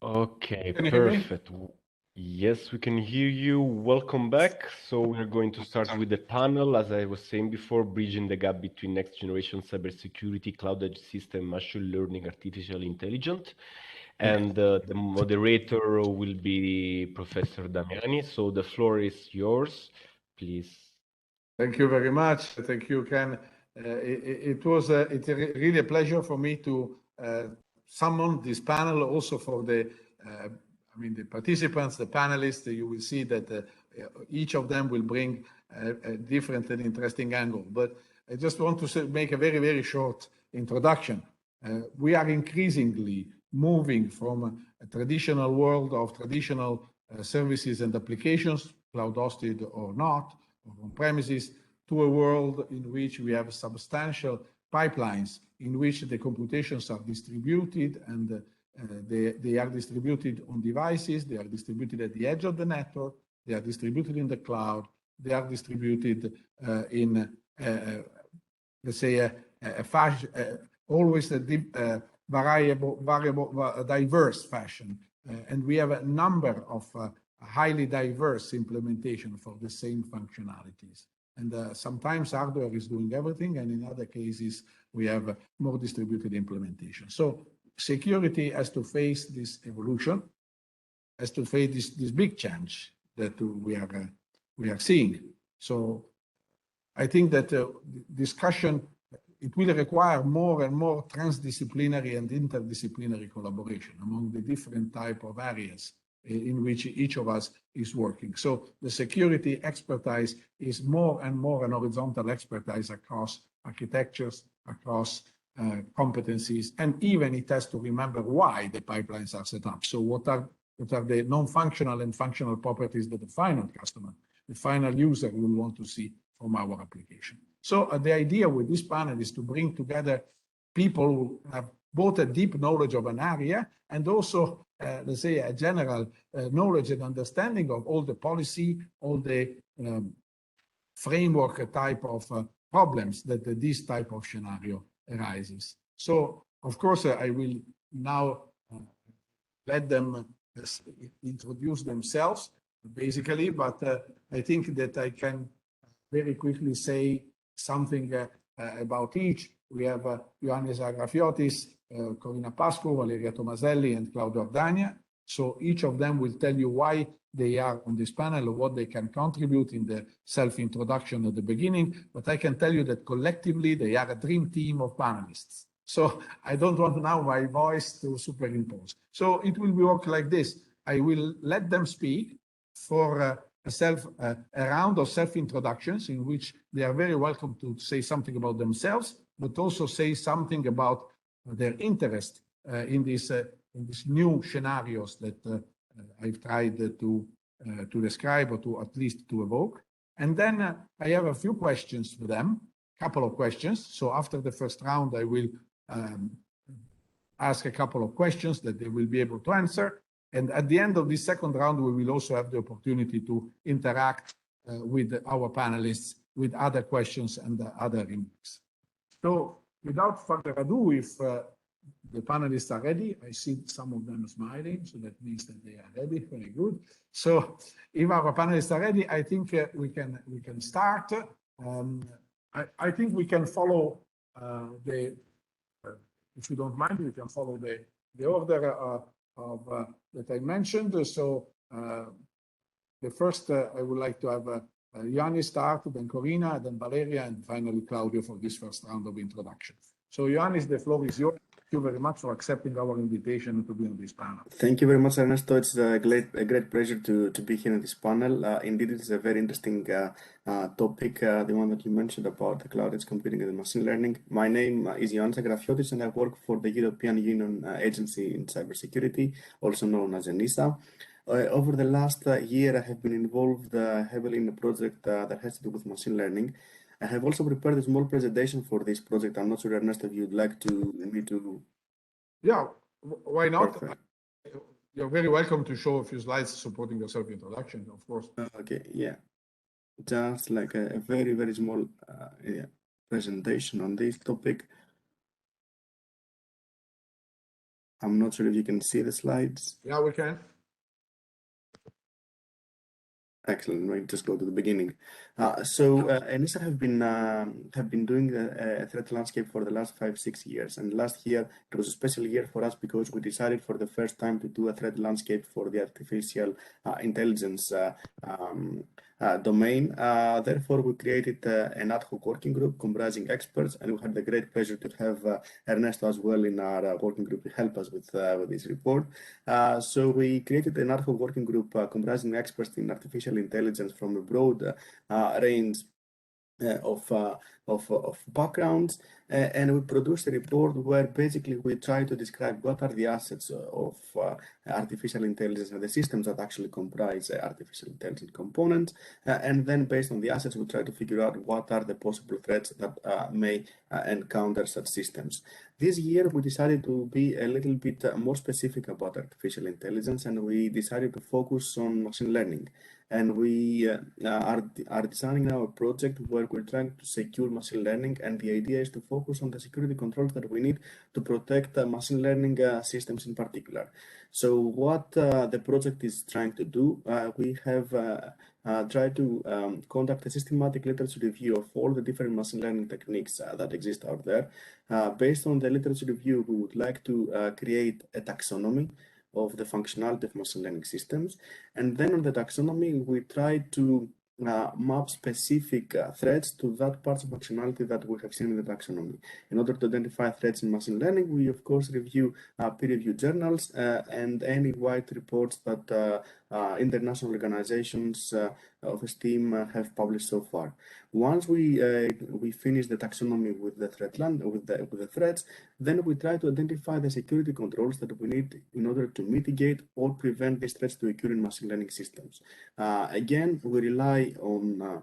Okay, Can you hear me? perfect. Yes, we can hear you. Welcome back. So we're going to start with the panel, as I was saying before, bridging the gap between next generation cybersecurity, cloud edge system, machine learning, artificial intelligence. And the moderator will be Professor Damiani. So the floor is yours, please. Thank you very much. Thank you, Ken. It was really a pleasure for me to summon this panel also for the the participants, the panelists. You will see that each of them will bring a different and interesting angle. But I just want to make a very, very short introduction. We are increasingly moving from a traditional world of traditional services and applications, cloud hosted or not, or on premises, to a world in which we have substantial pipelines in which the computations are distributed and they are distributed on devices, they are distributed at the edge of the network, they are distributed in the cloud, they are distributed in, let's say, a fashion, always a diverse fashion. And we have a number of highly diverse implementation for the same functionalities. And sometimes hardware is doing everything, and in other cases, we have more distributed implementation. So security has to face this evolution, has to face this big change that we are seeing. So I think that discussion, it will require more and more transdisciplinary and interdisciplinary collaboration among the different type of areas in which each of us is working. So the security expertise is more and more an horizontal expertise across architectures, across competencies, and even it has to remember why the pipelines are set up. So what are the non-functional and functional properties that the final customer, the final user will want to see from our application. So the idea with this panel is to bring together people who have both a deep knowledge of an area and also, let's say, a general knowledge and understanding of all the policy, all the framework type of problems that this type of scenario arises. So, of course, I will now let them introduce themselves, basically, but I think that I can very quickly say something about each. We have Ioannis Agrafiotis, Corina Pascu, Allegra Tomaselli, and Claudio Ardagna. So each of them will tell you why they are on this panel, or what they can contribute in the self-introduction at the beginning. But I can tell you that collectively, they are a dream team of panelists. So I don't want now my voice to superimpose. So it will work like this. I will let them speak for a round of self-introductions in which they are very welcome to say something about themselves, but also say something about their interest in these new scenarios that I've tried to describe, or to at least to evoke. And then I have a few questions for them, a couple of questions. So after the first round, I will ask a couple of questions that they will be able to answer. And at the end of this second round, we will also have the opportunity to interact with our panelists with other questions and other remarks. So without further ado, if the panelists are ready, I see some of them smiling, so that means that they are ready. Very good. So if our panelists are ready, I think we can start. I think we can follow if you don't mind, we can follow the order that I mentioned. So the first, I would like to have Ioannis start, then Corina, then Valeria, and finally Claudio for this first round of introduction. So Ioannis, the floor is yours. Thank you very much for accepting our invitation to be on this panel. Thank you very much, Ernesto. It's a great pleasure to be here on this panel. Indeed, it's a very interesting topic, the one that you mentioned about the cloud edge computing and machine learning. My name is Ioannis Agrafiotis, and I work for the European Union Agency in Cybersecurity, also known as ENISA. Over the last year, I have been involved heavily in a project that has to do with machine learning. I have also prepared a small presentation for this project. I'm not sure, Ernesto, if you'd like me to. Yeah, why not? Perfect. You're very welcome to show a few slides supporting your self-introduction, of course. Okay, yeah. Just like a very, very small presentation on this topic. I'm not sure if you can see the slides. Yeah, we can. Excellent. Right, just go to the beginning. NISA have been doing a threat landscape for the last 5-6 years, and last year it was a special year for us because we decided for the first time to do a threat landscape for the artificial intelligence domain. Therefore, we created an ad hoc working group comprising experts, and we had the great pleasure to have Ernesto as well in our working group to help us with this report. So we created an ad hoc working group comprising experts in artificial intelligence from a broad range of backgrounds, and we produced a report where basically we try to describe what are the assets of artificial intelligence and the systems that actually comprise artificial intelligence components, and then based on the assets we try to figure out what are the possible threats that may encounter such systems. This year we decided to be a little bit more specific about artificial intelligence, and we decided to focus on machine learning. And we are designing now a project where we're trying to secure machine learning, and the idea is to focus on the security controls that we need to protect machine learning systems in particular. So what the project is trying to do, we have tried to conduct a systematic literature review of all the different machine learning techniques that exist out there. Based on the literature review, we would like to create a taxonomy of the functionality of machine learning systems. And then on the taxonomy, we try to map specific threats to that part of functionality that we have seen in the taxonomy. In order to identify threats in machine learning, we of course review peer-reviewed journals and any white reports that international organizations of STEAM have published so far. Once we finish the taxonomy with the threat with the threats, then we try to identify the security controls that we need in order to mitigate or prevent these threats to occur in machine learning systems. Again, we rely on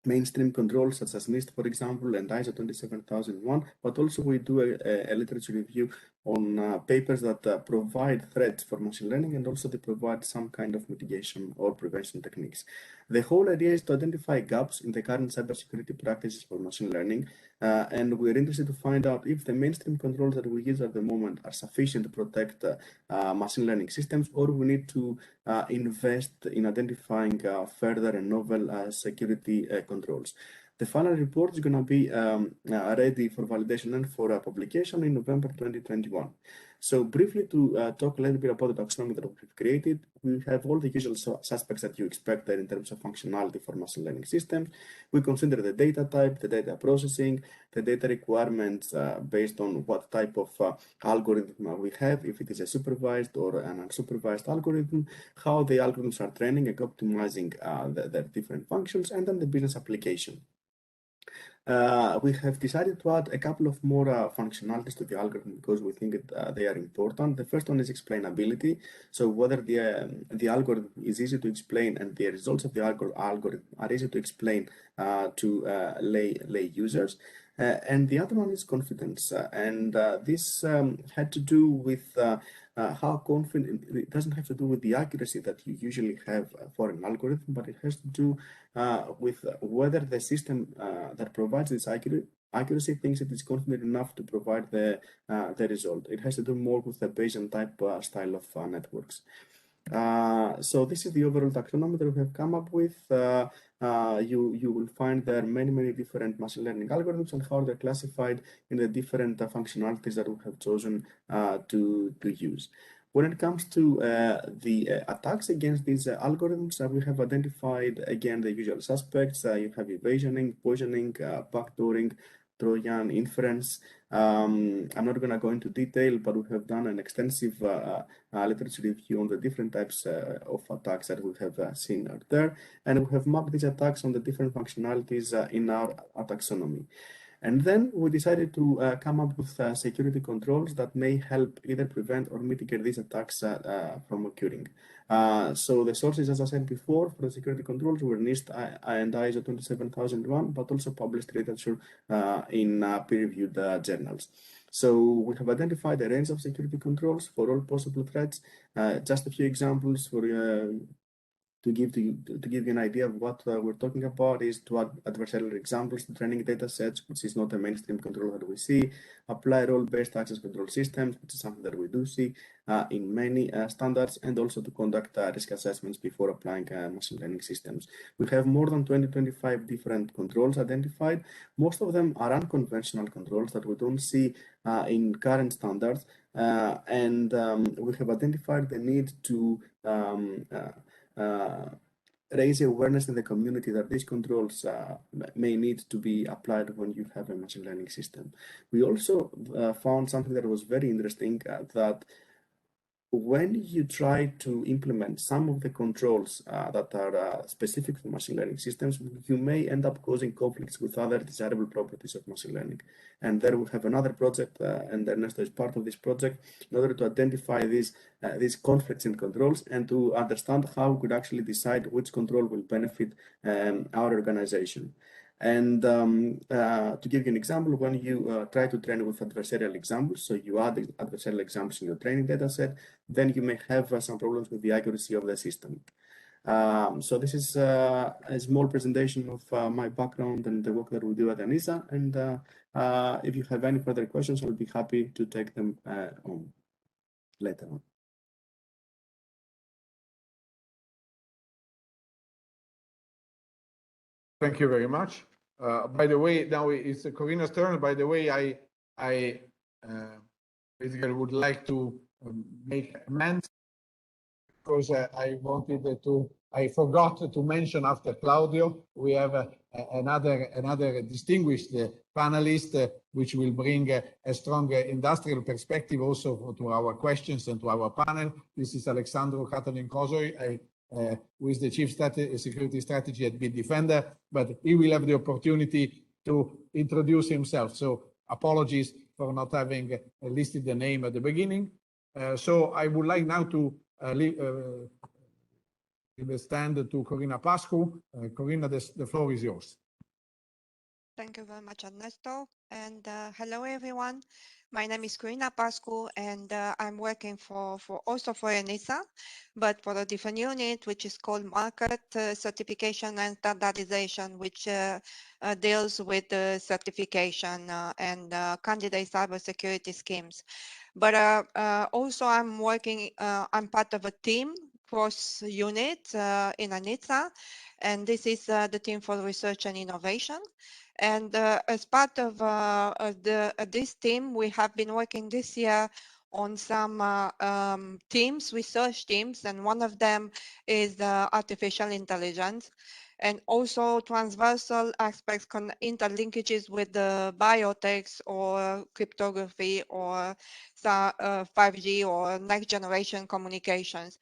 mainstream controls such as NIST, for example, and ISO 27001, but also we do a literature review on papers that provide threats for machine learning, and also they provide some kind of mitigation or prevention techniques. The whole idea is to identify gaps in the current cybersecurity practices for machine learning, and we're interested to find out if the mainstream controls that we use at the moment are sufficient to protect machine learning systems, or we need to invest in identifying further and novel security controls. The final report is going to be ready for validation and for publication in November 2021. So briefly to talk a little bit about the taxonomy that we've created, we have all the usual suspects that you expect there in terms of functionality for machine learning systems. We consider the data type, the data processing, the data requirements based on what type of algorithm we have, if it is a supervised or an unsupervised algorithm, how the algorithms are training and optimizing their different functions, and then the business application. We have decided to add a couple of more functionalities to the algorithm because we think they are important. The first one is explainability. So whether the algorithm is easy to explain and the results of the algorithm are easy to explain to lay users. And the other one is confidence. And this had to do with how confident, it doesn't have to do with the accuracy that you usually have for an algorithm, but it has to do with whether the system that provides this accuracy thinks it is confident enough to provide the result. It has to do more with the Bayesian type style of networks. So this is the overall taxonomy that we have come up with. You will find there are many different machine learning algorithms and how they're classified in the different functionalities that we have chosen to use. When it comes to the attacks against these algorithms, we have identified again the usual suspects. You have evasioning, poisoning, backdooring, Trojan, inference. I'm not going to go into detail, but we have done an extensive literature review on the different types of attacks that we have seen out there, and we have mapped these attacks on the different functionalities in our taxonomy. And then we decided to come up with security controls that may help either prevent or mitigate these attacks from occurring. So the sources, as I said before, for the security controls were NIST and ISO 27001, but also published literature in peer-reviewed journals. So we have identified a range of security controls for all possible threats. Just a few examples for to give you an idea of what we're talking about is to add adversarial examples to training data sets, which is not a mainstream control that we see, apply role-based access control systems, which is something that we do see in many standards, and also to conduct risk assessments before applying machine learning systems. We have more than 25 different controls identified. Most of them are unconventional controls that we don't see in current standards, and we have identified the need to raise awareness in the community that these controls may need to be applied when you have a machine learning system. We also found something that was very interesting, that when you try to implement some of the controls that are specific to machine learning systems, you may end up causing conflicts with other desirable properties of machine learning. And there we have another project, and Ernesto is part of this project, in order to identify these conflicts in controls and to understand how we could actually decide which control will benefit our organization. And to give you an example, when you try to train with adversarial examples, so you add adversarial examples in your training data set, then you may have some problems with the accuracy of the system. So this is a small presentation of my background and the work that we do at ANISA. And if you have any further questions, I'll be happy to take them on later on. Thank you very much. By the way, now it's Corina's turn. By the way, I basically would like to make amends because I forgot to mention after Claudio, we have another distinguished panelist, which will bring a strong industrial perspective also to our questions and to our panel. This is Alexandru Catalin-Cozoi, who is the Chief Security Strategy at Bitdefender, but he will have the opportunity to introduce himself. So apologies for not having listed the name at the beginning. So I would like now to leave the stand to Corina Pascu. Corina, the floor is yours. Thank you very much, Ernesto. And hello, everyone. My name is Corina Pascu, and I'm working also for ANISA, but for a different unit, which is called Market Certification and Standardization, which deals with the certification and candidate cybersecurity schemes. But also I'm part of a team cross unit in ANISA, and this is the team for research and innovation. And as part of this team, we have been working this year on some research teams, and one of them is artificial intelligence, and also transversal aspects, interlinkages with the biotechs or cryptography or 5G or next generation communications.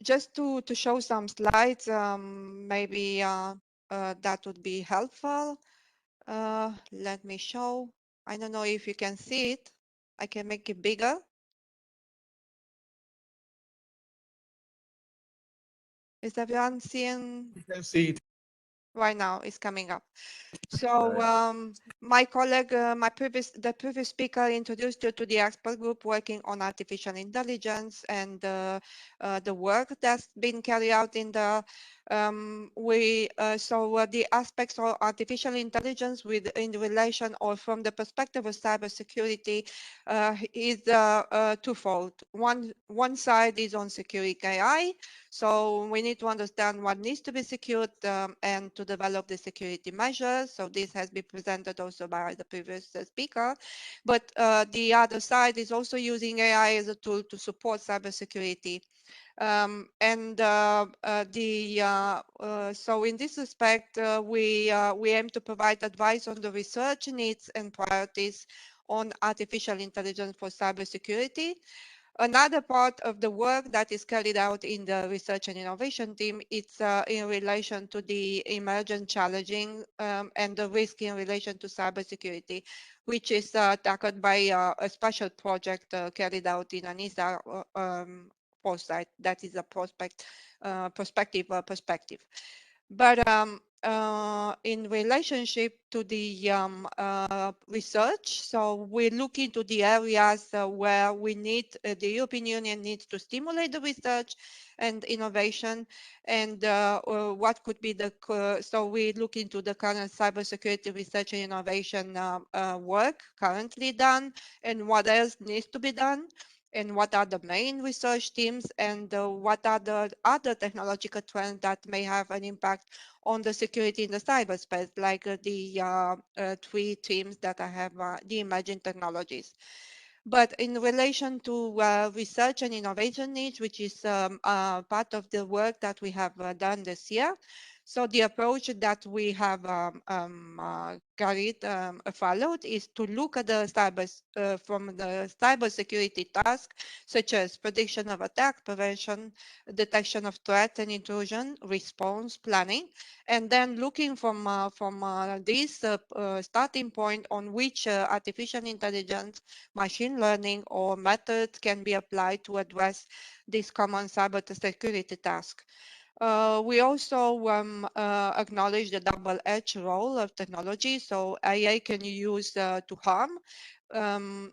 Just to show some slides, maybe that would be helpful. Let me show. I don't know if you can see it. I can make it bigger. Is everyone seeing? You can see it. Right now, it's coming up. So my colleague, the previous speaker introduced you to the expert group working on artificial intelligence and the work that's been carried out in the the aspects of artificial intelligence in relation or from the perspective of cybersecurity is twofold. One side is on securing AI. So we need to understand what needs to be secured and to develop the security measures. So this has been presented also by the previous speaker. But the other side is also using AI as a tool to support cybersecurity. So in this respect, we aim to provide advice on the research needs and priorities on artificial intelligence for cybersecurity. Another part of the work that is carried out in the research and innovation team, it's in relation to the emergent challenging and the risk in relation to cybersecurity, which is tackled by a special project carried out in ANISA foresight. That is a perspective. But in relationship to the research. So we look into the areas where we need, the European Union needs to stimulate the research and innovation, and what could be the, so we look into the current cybersecurity research and innovation work currently done, and what else needs to be done, and what are the main research teams, and what are the other technological trends that may have an impact on the security in the cyberspace, like the three teams that I have, the emerging technologies. But in relation to research and innovation needs, which is part of the work that we have done this year, so the approach that we have followed is to look at the from the cybersecurity task, such as prediction of attack, prevention, detection of threat and intrusion, response, planning, and then looking from this starting point on which artificial intelligence, machine learning, or methods can be applied to address this common cybersecurity task. We also acknowledge the double-edged role of technology. So AI can use to harm, and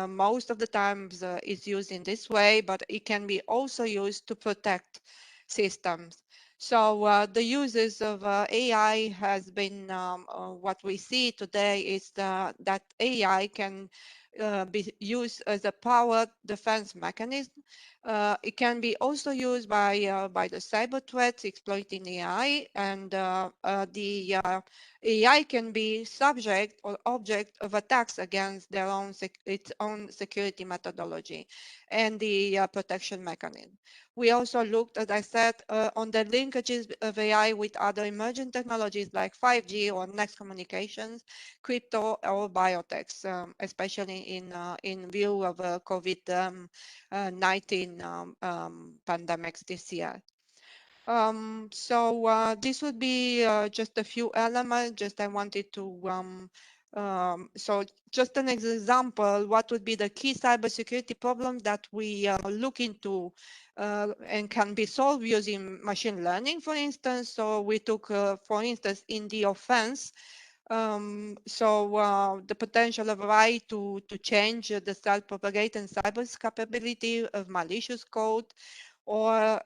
most of the times it's used in this way, but it can be also used to protect systems. So the uses of AI has been, what we see today is that AI can be used as a power defense mechanism. It can be also used by the cyber threats exploiting AI, and the AI can be subject or object of attacks against their own its own security methodology and the protection mechanism. We also looked, as I said, on the linkages of AI with other emerging technologies like 5G or next communications, crypto, or biotechs, especially in view of COVID-19 pandemics this year. This would be just a few elements. Just I wanted to so just an example, what would be the key cybersecurity problems that we look into and can be solved using machine learning, for instance. So we took, for instance, in the offense, the potential of AI to change the self-propagating cyber capability of malicious code, or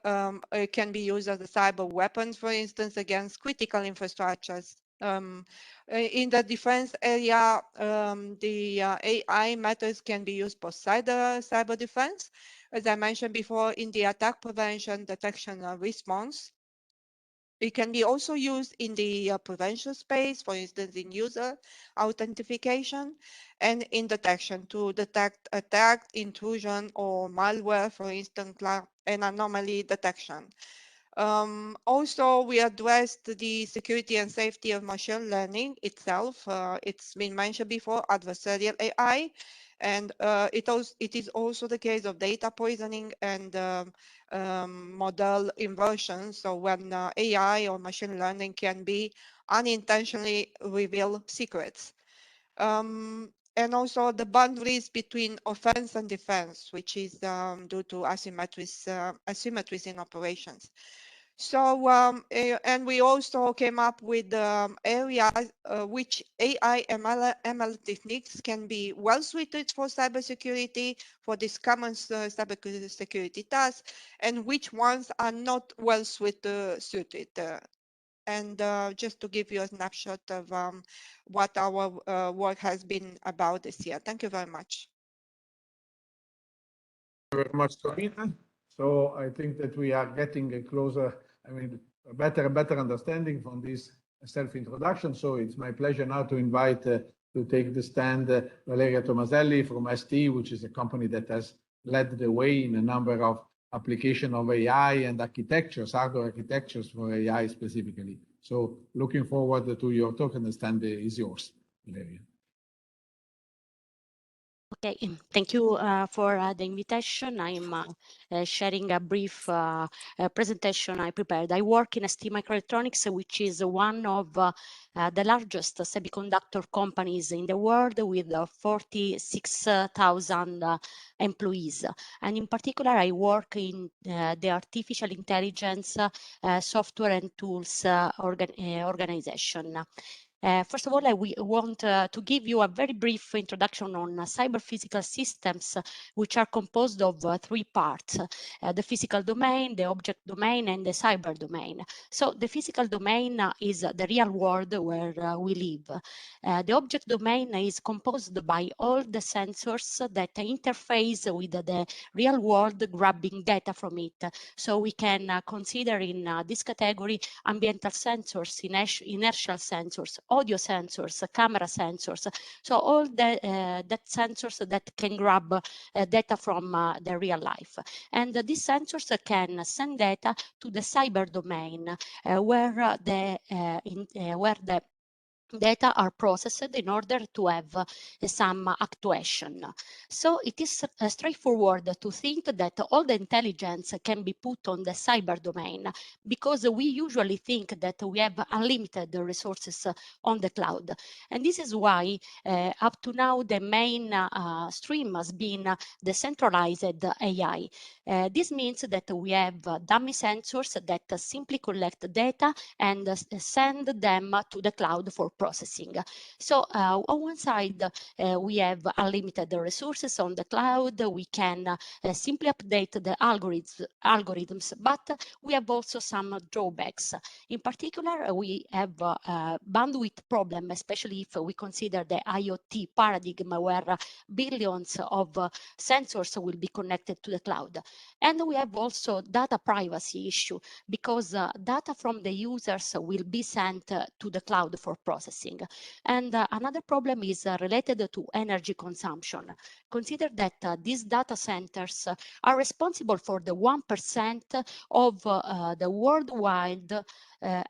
it can be used as a cyber weapon, for instance, against critical infrastructures. In the defense area, the AI methods can be used for cyber defense, as I mentioned before, in the attack prevention, detection, and response. It can be also used in the prevention space, for instance, in user authentication, and in detection to detect attack, intrusion, or malware, for instance, and anomaly detection. Also, we addressed the security and safety of machine learning itself. It's been mentioned before, adversarial AI, and it is also the case of data poisoning and model inversion. So when AI or machine learning can be unintentionally reveal secrets. And also the boundaries between offense and defense, which is due to asymmetries in operations. So, and we also came up with areas which AI ML techniques can be well suited for cybersecurity, for this common cybersecurity task, and which ones are not well suited. And just to give you a snapshot of what our work has been about this year. Thank you very much. Thank you very much, Corina. So I think that we are getting a closer, a better and better understanding from this self-introduction. So it's my pleasure now to invite to take the stand Allegra Tomaselli from ST, which is a company that has led the way in a number of application of AI and architectures, hardware architectures for AI specifically. So looking forward to your talk, and the stand is yours, Allegra. Okay, thank you for the invitation. I'm sharing a brief presentation I prepared. I work in ST Microelectronics, which is one of the largest semiconductor companies in the world with 46,000 employees. And in particular, I work in the artificial intelligence software and tools organization. First of all, I want to give you a very brief introduction on cyber physical systems, which are composed of three parts, the physical domain, the object domain, and the cyber domain. So the physical domain is the real world where we live. The object domain is composed by all the sensors that interface with the real world, grabbing data from it. So we can consider in this category ambiental sensors, inertial sensors, audio sensors, camera sensors. So all the that sensors that can grab data from the real life. And these sensors can send data to the cyber domain where the data are processed in order to have some actuation. So it is straightforward to think that all the intelligence can be put on the cyber domain, because we usually think that we have unlimited resources on the cloud. And this is why up to now the main stream has been the centralized AI. This means that we have dummy sensors that simply collect data and send them to the cloud for processing. So on one side, we have unlimited resources on the cloud. We can simply update the algorithms, but we have also some drawbacks. In particular, we have a bandwidth problem, especially if we consider the IoT paradigm where billions of sensors will be connected to the cloud. And we have also data privacy issue, because data from the users will be sent to the cloud for processing. And another problem is related to energy consumption. Consider that these data centers are responsible for the 1% of the worldwide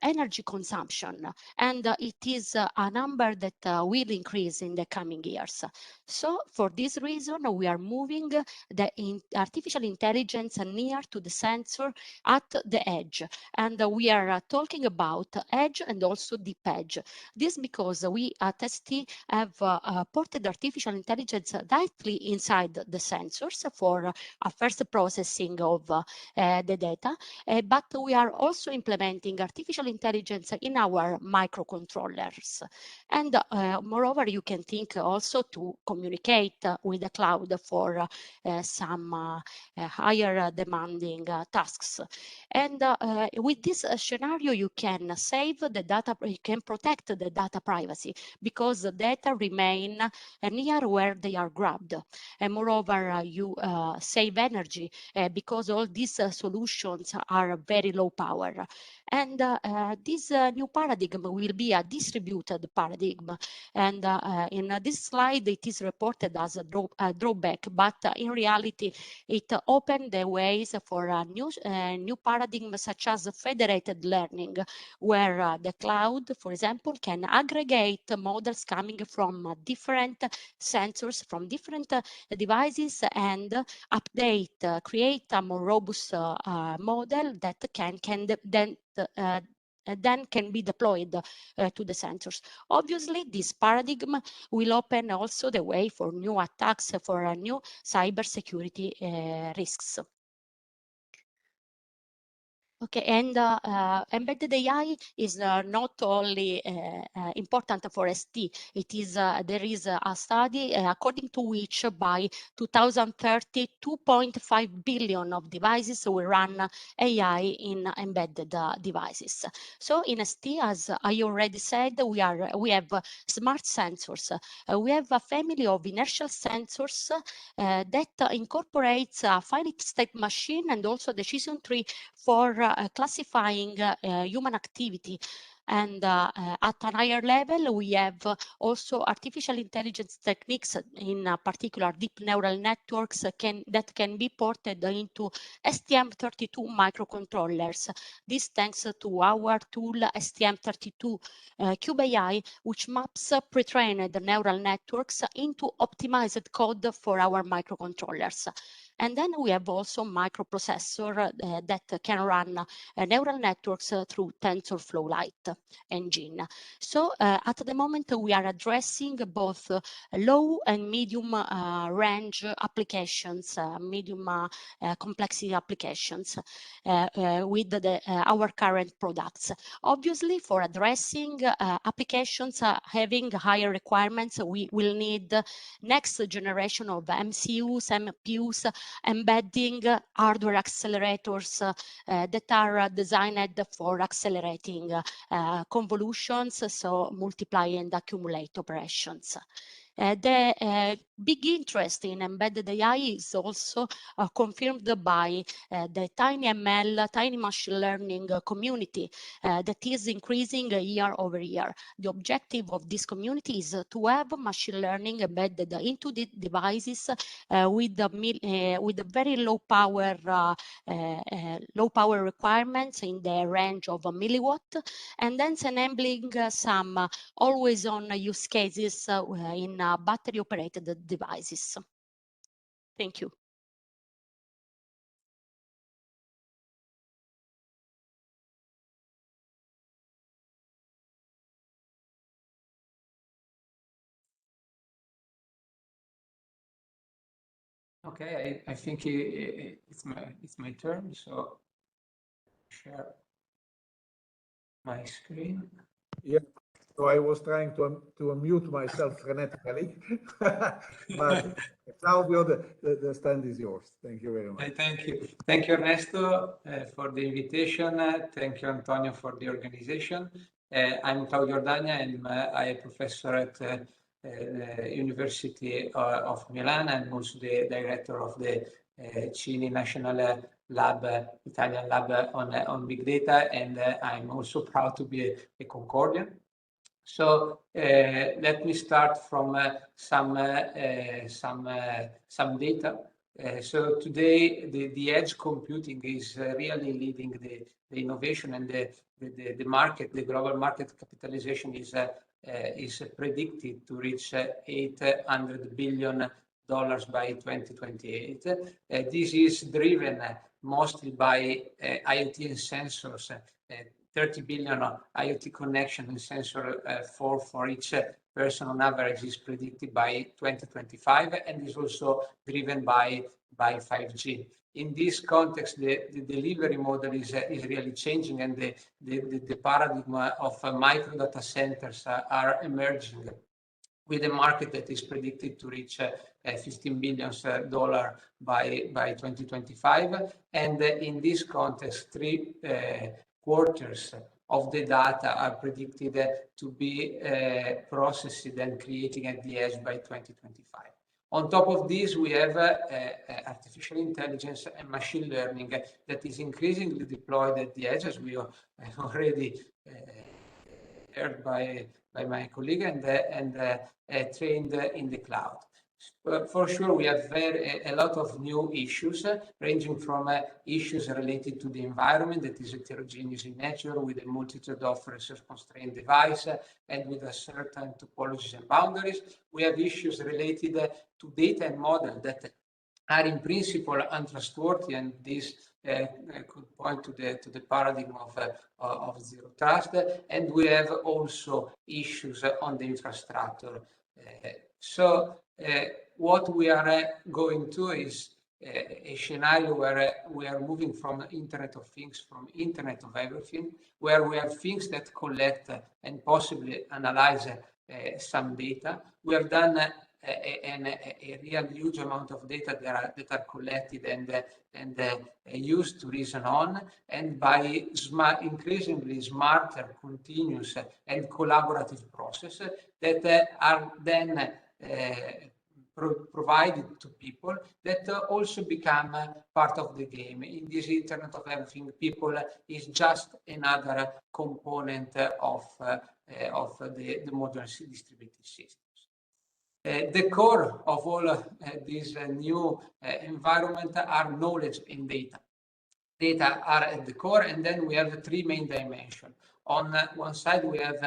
energy consumption, and it is a number that will increase in the coming years. So for this reason, we are moving the artificial intelligence near to the sensor at the edge, and we are talking about edge and also deep edge. This because we at ST have ported artificial intelligence directly inside the sensors for a first processing of the data, but we are also implementing artificial intelligence in our microcontrollers. And moreover, you can think also to communicate with the cloud for some higher demanding tasks. And with this scenario, you can save the data, you can protect the data privacy, because the data remain near where they are grabbed. And moreover, you save energy because all these solutions are very low power. And this new paradigm will be a distributed paradigm. And in this slide, it is reported as a drawback, but in reality, it opened the ways for a new paradigm such as federated learning, where the cloud, for example, can aggregate models coming from different sensors, from different devices, and update, create a more robust model that then can be deployed to the sensors. Obviously, this paradigm will open also the way for new attacks, for new cybersecurity risks. Okay, and embedded AI is not only important for ST. It is there is a study according to which by 2030, 2.5 billion of devices will run AI in embedded devices. So in ST, as I already said, we have smart sensors. We have a family of inertial sensors that incorporates a finite state machine and also decision tree for classifying human activity. And at a higher level, we have also artificial intelligence techniques, in particular deep neural networks that can be ported into STM32 microcontrollers. This thanks to our tool STM32 Cube AI, which maps pre-trained neural networks into optimized code for our microcontrollers. And then we have also microprocessor that can run neural networks through TensorFlow Lite engine. So at the moment, we are addressing both low and medium range applications, medium complexity applications with our current products. Obviously, for addressing applications having higher requirements, we will need next generation of MCUs, MPUs, embedding hardware accelerators that are designed for accelerating convolutions, so multiply and accumulate operations. The big interest in embedded AI is also confirmed by the TinyML, tiny machine learning community that is increasing year over year. The objective of this community is to have machine learning embedded into the devices with very low power requirements in the range of a milliwatt, and then enabling some always on use cases in battery operated devices. Thank you. Okay, I think it's my turn, so share my screen. Yeah, so I was trying to unmute myself frenetically, but Claudio, the stand is yours. Thank you very much. Thank you, Ernesto, for the invitation. Thank you, Antonio, for the organization. I'm Claudio Ordagna, and I am a professor at University of Milan. I'm also the director of the Cini National Lab, Italian Lab on Big Data, and I'm also proud to be a Concordian. So let me start from some data. So today, the edge computing is really leading the innovation, and the market, the global market capitalization is predicted to reach $800 billion by 2028. This is driven mostly by IoT and sensors. 30 billion IoT connection and sensor for each person on average is predicted by 2025, and is also driven by 5G. In this context, the delivery model is really changing, and the paradigm of micro data centers are emerging, with a market that is predicted to reach $15 billion by 2025. And in this context, 3 quarters of the data are predicted to be processed and created at the edge by 2025. On top of this, we have artificial intelligence and machine learning that is increasingly deployed at the edge, as we already heard by my colleague, and trained in the cloud. For sure, we have a lot of new issues, ranging from issues related to the environment that is heterogeneous in nature, with a multitude of resource-constrained devices and with a certain topologies and boundaries. We have issues related to data and model that are in principle untrustworthy, and this could point to the paradigm of zero trust. And we have also issues on the infrastructure. What we are going to is a scenario where we are moving from Internet of Things, from Internet of Everything, where we have things that collect and possibly analyze some data. We have done a real huge amount of data that are collected and used to reason on, and by increasingly smarter, continuous and collaborative processes that are then provided to people that also become part of the game. In this Internet of Everything, people is just another component of the modern distributed systems. The core of all these new environment are knowledge and data. Data are at the core, and then we have three main dimensions. On one side, we have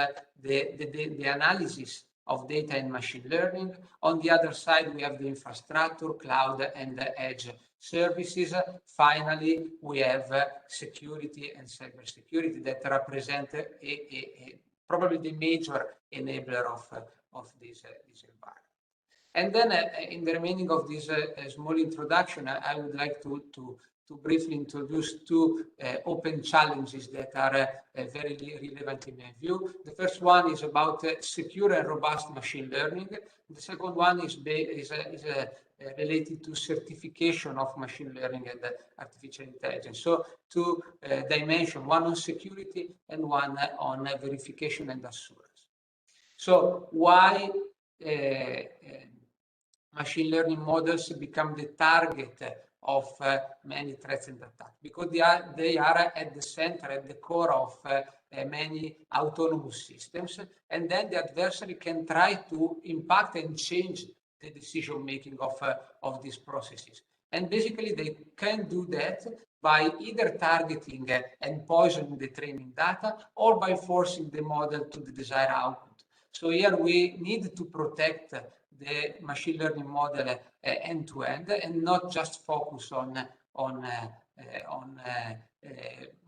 the analysis of data and machine learning. On the other side, we have the infrastructure, cloud, and the edge services. Finally, we have security and cybersecurity that represent probably the major enabler of this environment. And then in the remaining of this small introduction, I would like to briefly introduce two open challenges that are very relevant in my view. The first one is about secure and robust machine learning. The second one is related to certification of machine learning and artificial intelligence. So two dimensions, one on security and one on verification and assurance. So why machine learning models become the target of many threats and attacks? Because they are at the center, at the core of many autonomous systems, and then the adversary can try to impact and change the decision making of these processes. And basically they can do that by either targeting and poisoning the training data, or by forcing the model to the desired output. So here we need to protect the machine learning model end to end, and not just focus on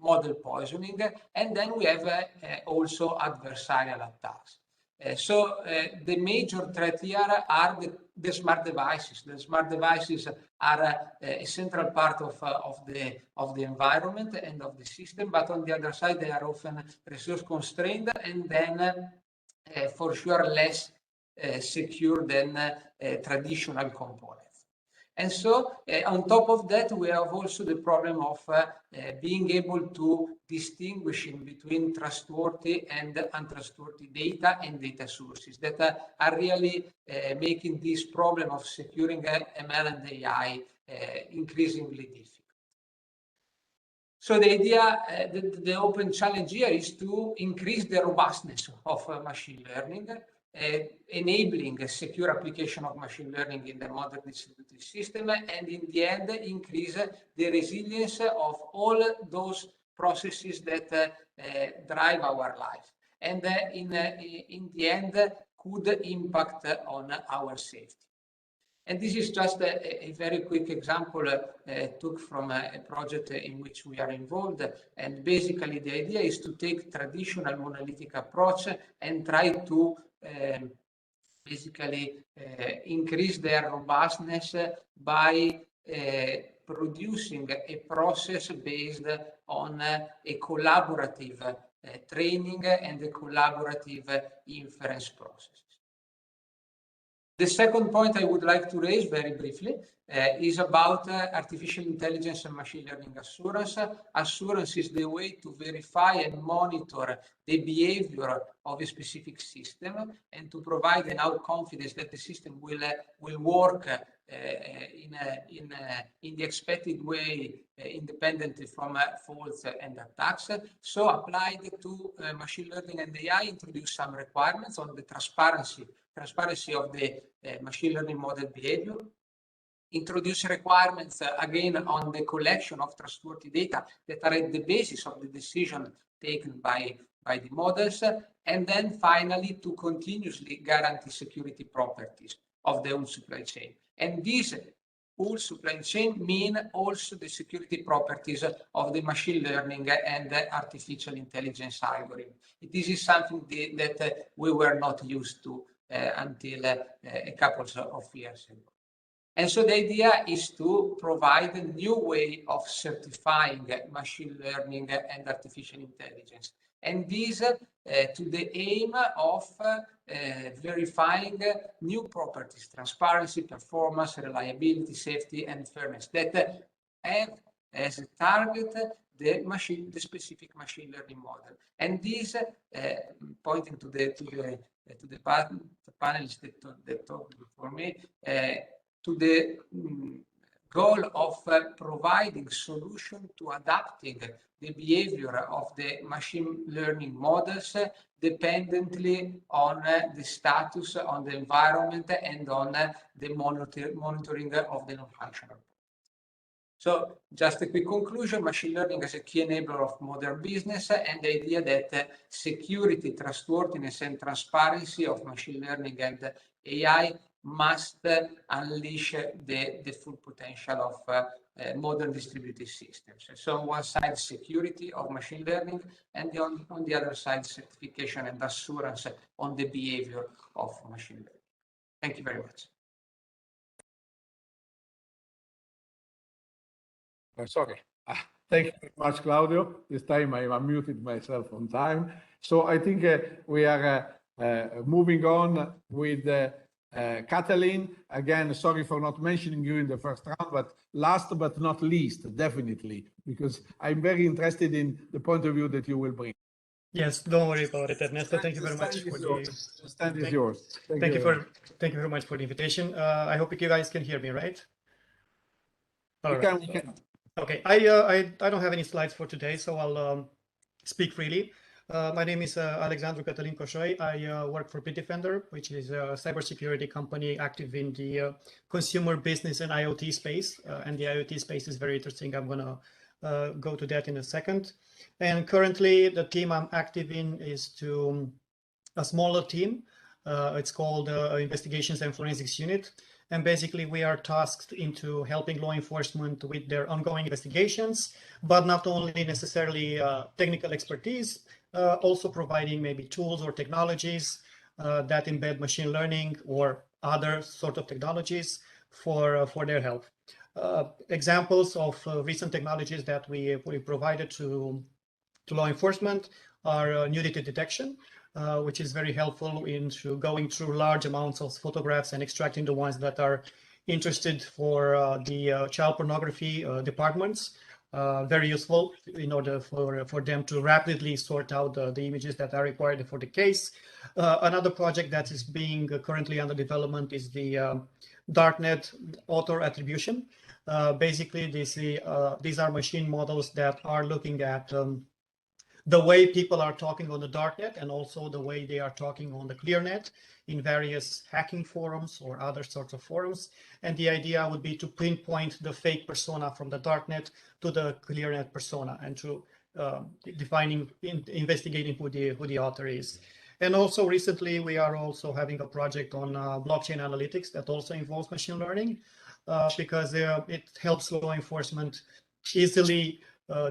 model poisoning. And then we have also adversarial attacks. So the major threat here are the smart devices. The smart devices are a central part of the environment and of the system, but on the other side, they are often resource constrained, and then for sure less secure than traditional components. And so on top of that, we have also the problem of being able to distinguish in between trustworthy and untrustworthy data and data sources that are really making this problem of securing ML and AI increasingly difficult. So the idea, the open challenge here is to increase the robustness of machine learning, enabling a secure application of machine learning in the modern distributed system, and in the end, increase the resilience of all those processes that drive our life, and in the end, could impact on our safety. And this is just a very quick example took from a project in which we are involved. And basically the idea is to take traditional monolithic approach and try to basically increase their robustness by producing a process based on a collaborative training and a collaborative inference process. The second point I would like to raise very briefly is about artificial intelligence and machine learning assurance. Assurance is the way to verify and monitor the behavior of a specific system, and to provide enough confidence that the system will work in the expected way, independently from faults and attacks. So applied to machine learning and AI, introduce some requirements on the transparency of the machine learning model behavior, introduce requirements again on the collection of trustworthy data that are at the basis of the decision taken by the models, and then finally to continuously guarantee security properties of the whole supply chain. And this whole supply chain mean also the security properties of the machine learning and artificial intelligence algorithm. This is something that we were not used to until a couple of years ago. And so the idea is to provide a new way of certifying machine learning and artificial intelligence. And this to the aim of verifying new properties, transparency, performance, reliability, safety, and fairness, that have as a target the specific machine learning model. And this, pointing to the panelists that talked before me, to the goal of providing solution to adapting the behavior of the machine learning models dependently on the status, on the environment, and on the monitoring of the non-functional. So just a quick conclusion, machine learning is a key enabler of modern business, and the idea that security, trustworthiness, and transparency of machine learning and AI must unleash the full potential of modern distributed systems. So on one side, security of machine learning, and on the other side, certification and assurance on the behavior of machine learning. Thank you very much. Sorry. Thank you very much, Claudio. This time I unmuted myself on time. So I think we are moving on with Katalin. Again, sorry for not mentioning you in the first round, but last but not least, definitely, because I'm very interested in the point of view that you will bring. Yes, don't worry about it, Ernesto. Thank you very much for the stand is yours. Thank you very much for the invitation. I hope you guys can hear me, right? We can. Okay, I don't have any slides for today, so I'll speak freely. My name is Alexandru Cătălin Coșoi. I work for Bitdefender, which is a cybersecurity company active in the consumer business and IoT space. And the IoT space is very interesting. I'm going to go to that in a second. And currently, the team I'm active in is a smaller team. It's called Investigations and Forensics Unit. And basically, we are tasked into helping law enforcement with their ongoing investigations, but not only necessarily technical expertise, also providing maybe tools or technologies that embed machine learning or other sort of technologies for their help. Examples of recent technologies that we provided to law enforcement are nudity detection, which is very helpful into going through large amounts of photographs and extracting the ones that are interested for the child pornography departments. Very useful in order for them to rapidly sort out the images that are required for the case. Another project that is being currently under development is the darknet author attribution. Basically, these are machine models that are looking at the way people are talking on the darknet and also the way they are talking on the clearnet in various hacking forums or other sorts of forums. And the idea would be to pinpoint the fake persona from the darknet to the clearnet persona and to investigating who the author is. And also recently, we are also having a project on blockchain analytics that also involves machine learning because it helps law enforcement easily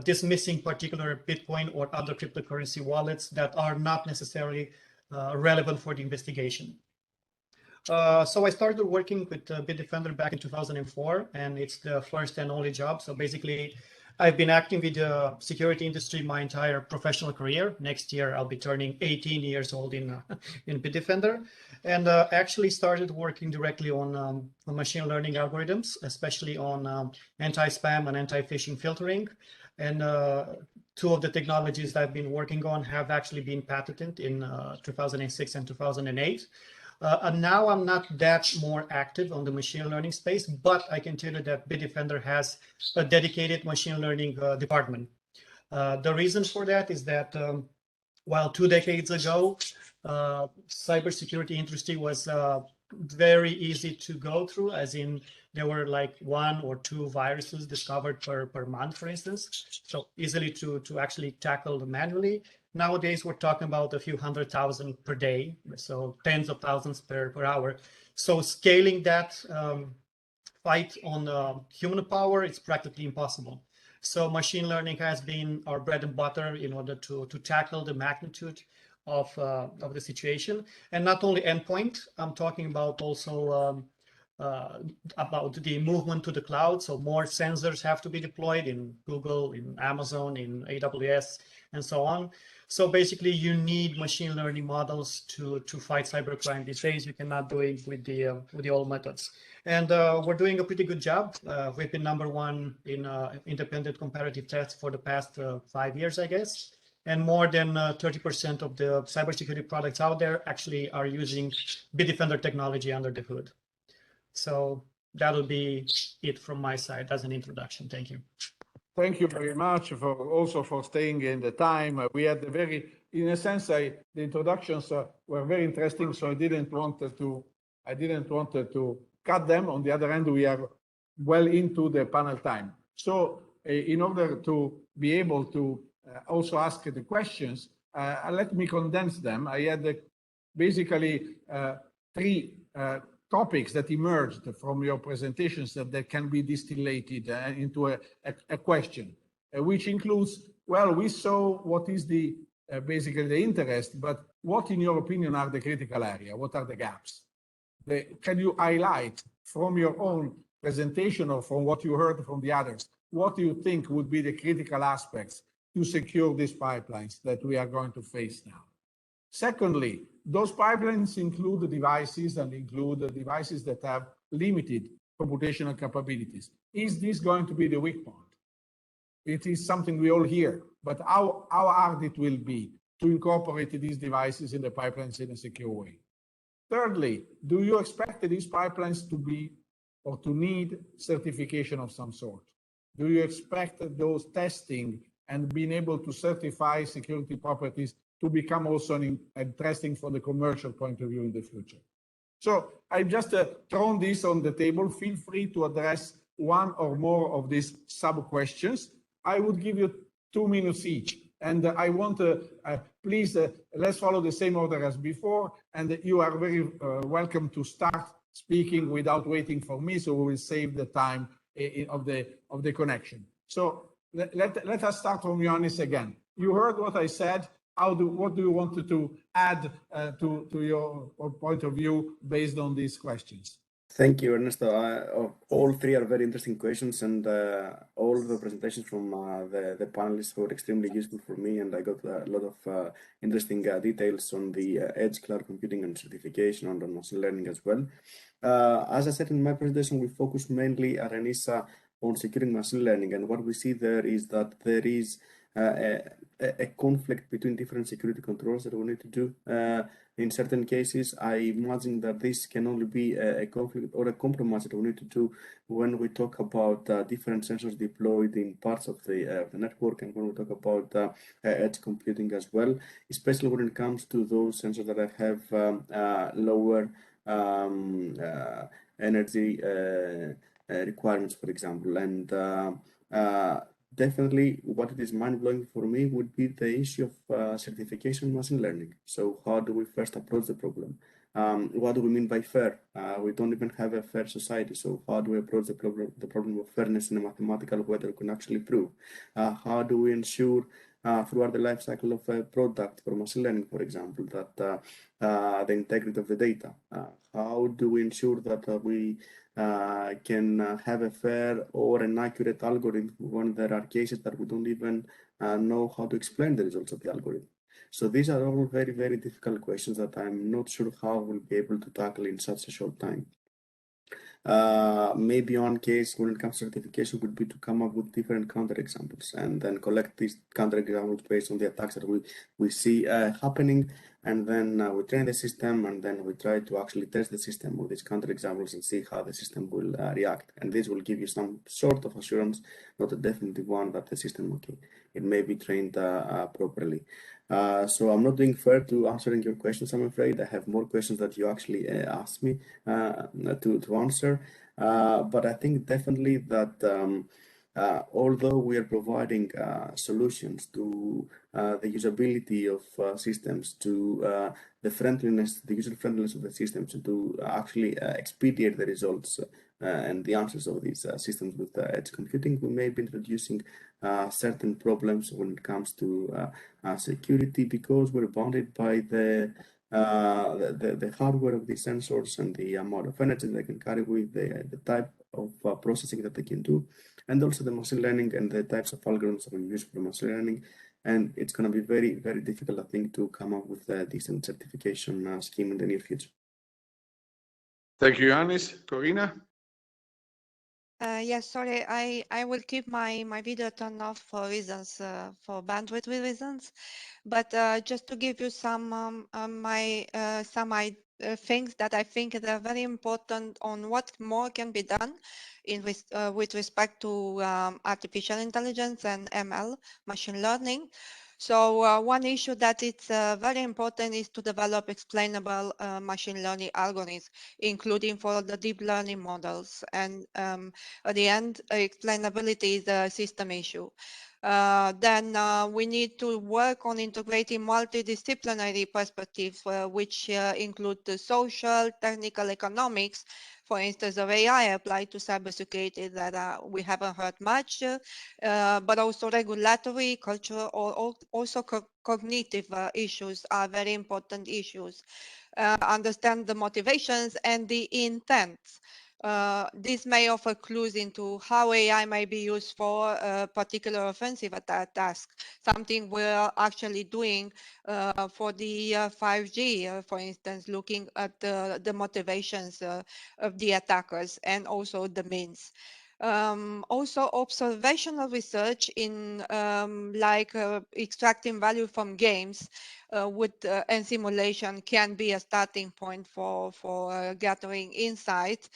dismissing particular Bitcoin or other cryptocurrency wallets that are not necessarily relevant for the investigation. So I started working with Bitdefender back in 2004, and it's the first and only job. So basically, I've been acting with the security industry my entire professional career. Next year, I'll be turning 18 years old in Bitdefender, and actually started working directly on machine learning algorithms, especially on anti-spam and anti-phishing filtering. And two of the technologies that I've been working on have actually been patented in 2006 and 2008. And now I'm not that more active on the machine learning space, but I can tell you that Bitdefender has a dedicated machine learning department. The reason for that is that while 2 decades ago, cybersecurity industry was very easy to go through, as in there were like 1 or 2 viruses discovered per month, for instance. So easily to actually tackle manually. Nowadays, we're talking about a few 100,000 per day, so tens of thousands per hour. So scaling that fight on human power, it's practically impossible. So machine learning has been our bread and butter in order to tackle the magnitude of the situation. And not only endpoint, I'm talking about also about the movement to the cloud. So more sensors have to be deployed in Google, in Amazon, in AWS, and so on. So basically, you need machine learning models to fight cybercrime these days. You cannot do it with the old methods. And we're doing a pretty good job. We've been #1 in independent comparative tests for the past 5 years, I guess. And more than 30% of the cybersecurity products out there actually are using Bitdefender technology under the hood. So that'll be it from my side as an introduction. Thank you. Thank you very much also for staying in the time. We had a very, in a sense, the introductions were very interesting, so I didn't want to cut them. On the other hand, we are well into the panel time. So in order to be able to also ask the questions, let me condense them. I had basically 3 topics that emerged from your presentations that can be distillated into a question, which includes, well, we saw what is the basically the interest, but what, in your opinion, are the critical area? What are the gaps? Can you highlight from your own presentation or from what you heard from the others, what do you think would be the critical aspects to secure these pipelines that we are going to face now? Secondly, those pipelines include the devices and include the devices that have limited computational capabilities. Is this going to be the weak point? It is something we all hear, but how hard it will be to incorporate these devices in the pipelines in a secure way? Thirdly, do you expect these pipelines to be or to need certification of some sort? Do you expect those testing and being able to certify security properties to become also interesting from the commercial point of view in the future? So I've just thrown this on the table. Feel free to address one or more of these sub-questions. I would give you 2 minutes each. And I want to, please, let's follow the same order as before. And you are very welcome to start speaking without waiting for me, so we will save the time of the connection. So let us start from Ioannis again. You heard what I said. What do you want to add to your point of view based on these questions? Thank you, Ernesto. All 3 are very interesting questions, and all the presentations from the panelists were extremely useful for me, and I got a lot of interesting details on the edge cloud computing and certification and on machine learning as well. As I said in my presentation, we focus mainly at ENISA on securing machine learning, and what we see there is that there is a conflict between different security controls that we need to do. In certain cases, I imagine that this can only be a conflict or a compromise that we need to do when we talk about different sensors deployed in parts of the network, and when we talk about edge computing as well, especially when it comes to those sensors that have lower energy requirements, for example. And definitely what it is mind-blowing for me would be the issue of certification machine learning. So how do we first approach the problem? What do we mean by fair? We don't even have a fair society. So how do we approach the problem of fairness in a mathematical way that we can actually prove? How do we ensure throughout the life cycle of a product for machine learning, for example, that the integrity of the data? How do we ensure that we can have a fair or an accurate algorithm when there are cases that we don't even know how to explain the results of the algorithm? So these are all very, very difficult questions that I'm not sure how we'll be able to tackle in such a short time. Maybe one case when it comes to certification would be to come up with different counterexamples and then collect these counterexamples based on the attacks that we see happening, and then we train the system, and then we try to actually test the system with these counterexamples and see how the system will react. And this will give you some sort of assurance, not a definitive one, that the system, okay, it may be trained properly. So I'm not doing fair to answering your questions, I'm afraid. I have more questions that you actually asked me to answer. But I think definitely that although we are providing solutions to the usability of systems, to the friendliness, the user friendliness of the systems, to actually expedite the results and the answers of these systems with edge computing, we may be introducing certain problems when it comes to security, because we're bounded by the the hardware of these sensors and the amount of energy they can carry with the type of processing that they can do, and also the machine learning and the types of algorithms that we use for machine learning. And it's going to be very, very difficult, I think, to come up with a decent certification scheme in the near future. Thank you, Yannis. Corina? Yes, sorry, I will keep my video turned off for reasons, for bandwidth reasons. But just to give you some things that I think are very important on what more can be done with respect to artificial intelligence and ML, machine learning. So one issue that it's very important is to develop explainable machine learning algorithms, including for the deep learning models. And at the end, explainability is a system issue. Then we need to work on integrating multidisciplinary perspectives, which include the social, technical, economics, for instance, of AI applied to cybersecurity that we haven't heard much, but also regulatory, cultural, or also cognitive issues are very important issues. Understand the motivations and the intents. This may offer clues into how AI may be used for a particular offensive task, something we're actually doing for the 5G, for instance, looking at the motivations of the attackers and also the means. Also, observational research in extracting value from games and simulation can be a starting point for gathering insight.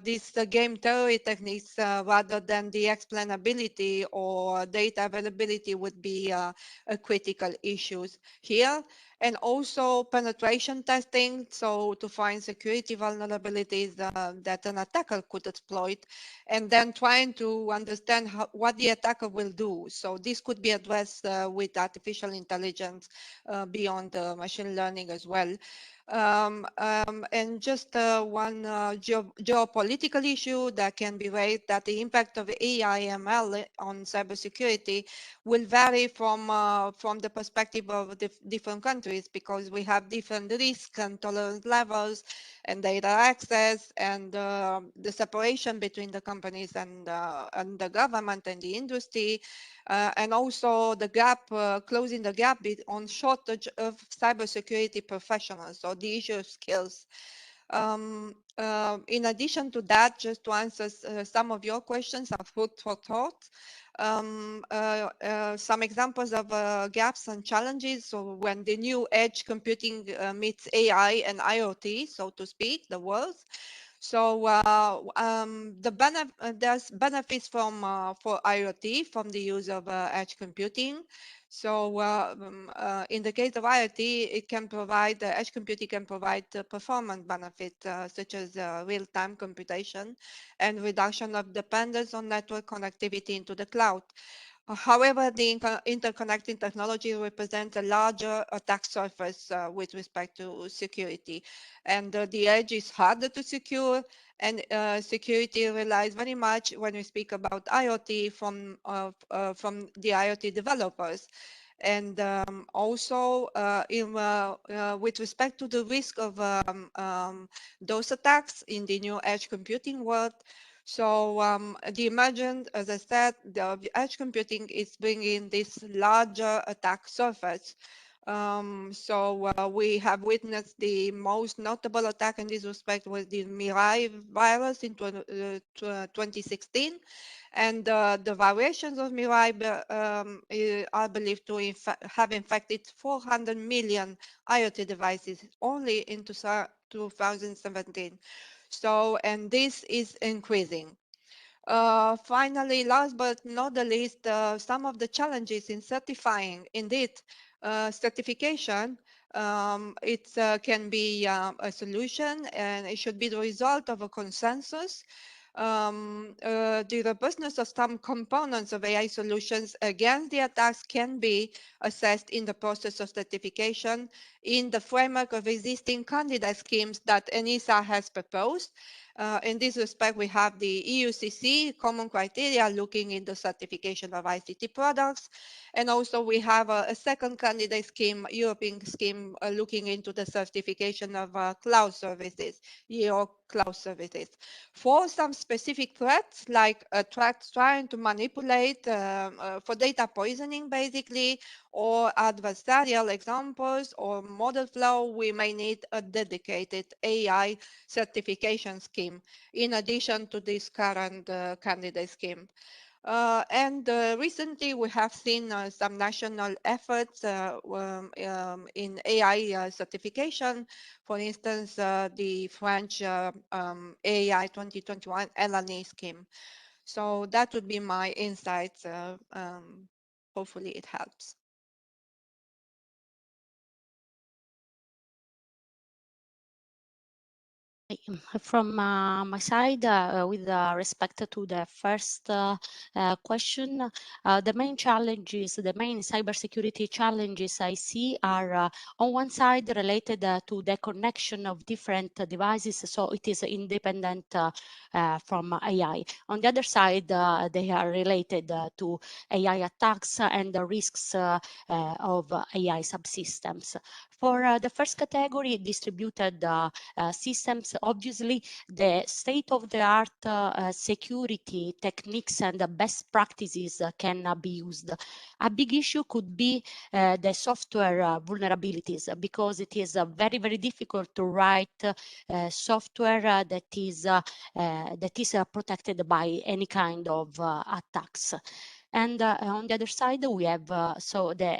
These game theory techniques, rather than the explainability or data availability, would be a critical issues here. And also penetration testing, so to find security vulnerabilities that an attacker could exploit, and then trying to understand what the attacker will do. So this could be addressed with artificial intelligence beyond machine learning as well. And just one geopolitical issue that can be raised, that the impact of AI ML on cybersecurity will vary from the perspective of different countries, because we have different risk and tolerance levels and data access, and the separation between the companies and the government and the industry, and also the gap, closing the gap on shortage of cybersecurity professionals, so the issue of skills. In addition to that, just to answer some of your questions, are food for thought. Some examples of gaps and challenges. So when the new edge computing meets AI and IoT, so to speak, the worlds. So there's benefits for IoT from the use of edge computing. So in the case of IoT, it can provide, edge computing can provide performance benefits such as real-time computation and reduction of dependence on network connectivity into the cloud. However, the interconnecting technology represents a larger attack surface with respect to security. And the edge is harder to secure, and security relies very much, when we speak about IoT, from the IoT developers. And also with respect to the risk of those attacks in the new edge computing world. So the emergent, as I said, the edge computing is bringing this larger attack surface. We have witnessed the most notable attack in this respect was the Mirai virus in 2016. And the variations of Mirai are believed to have infected 400 million IoT devices only in 2017. So, and this is increasing. Finally, last but not the least, some of the challenges in certifying. Indeed, certification, it can be a solution, and it should be the result of a consensus. The robustness of some components of AI solutions against the attacks can be assessed in the process of certification in the framework of existing candidate schemes that ENISA has proposed. In this respect, we have the EUCC common criteria looking into certification of ICT products. And also we have a second candidate scheme, European scheme, looking into the certification of cloud services, EO cloud services. For some specific threats, like threats trying to manipulate for data poisoning, basically, or adversarial examples or model flow, we may need a dedicated AI certification scheme in addition to this current candidate scheme. Recently, we have seen some national efforts in AI certification. For instance, the French AI 2021 LNA scheme. So that would be my insights. Hopefully it helps. From my side, with respect to the first question, the main challenges, the main cybersecurity challenges I see are on one side related to the connection of different devices, so it is independent from AI. On the other side, they are related to AI attacks and the risks of AI subsystems. For the first category, distributed systems, obviously the state-of-the-art security techniques and best practices can be used. A big issue could be the software vulnerabilities, because it is very, very difficult to write software that is protected by any kind of attacks. And on the other side, we have so the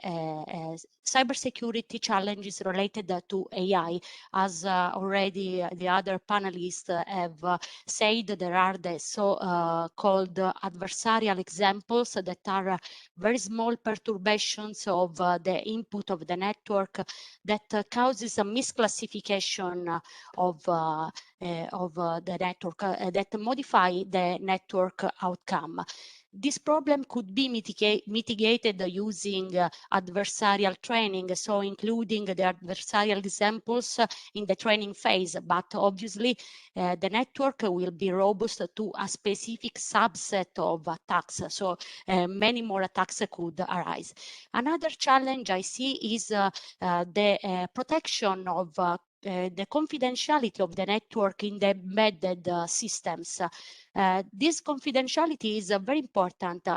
cybersecurity challenges related to AI. As already the other panelists have said, there are the so-called adversarial examples that are very small perturbations of the input of the network that causes a misclassification of the network that modify the network outcome. This problem could be mitigated using adversarial training, so including the adversarial examples in the training phase, but obviously the network will be robust to a specific subset of attacks, so many more attacks could arise. Another challenge I see is the protection of the confidentiality of the network in the embedded systems. This confidentiality is very important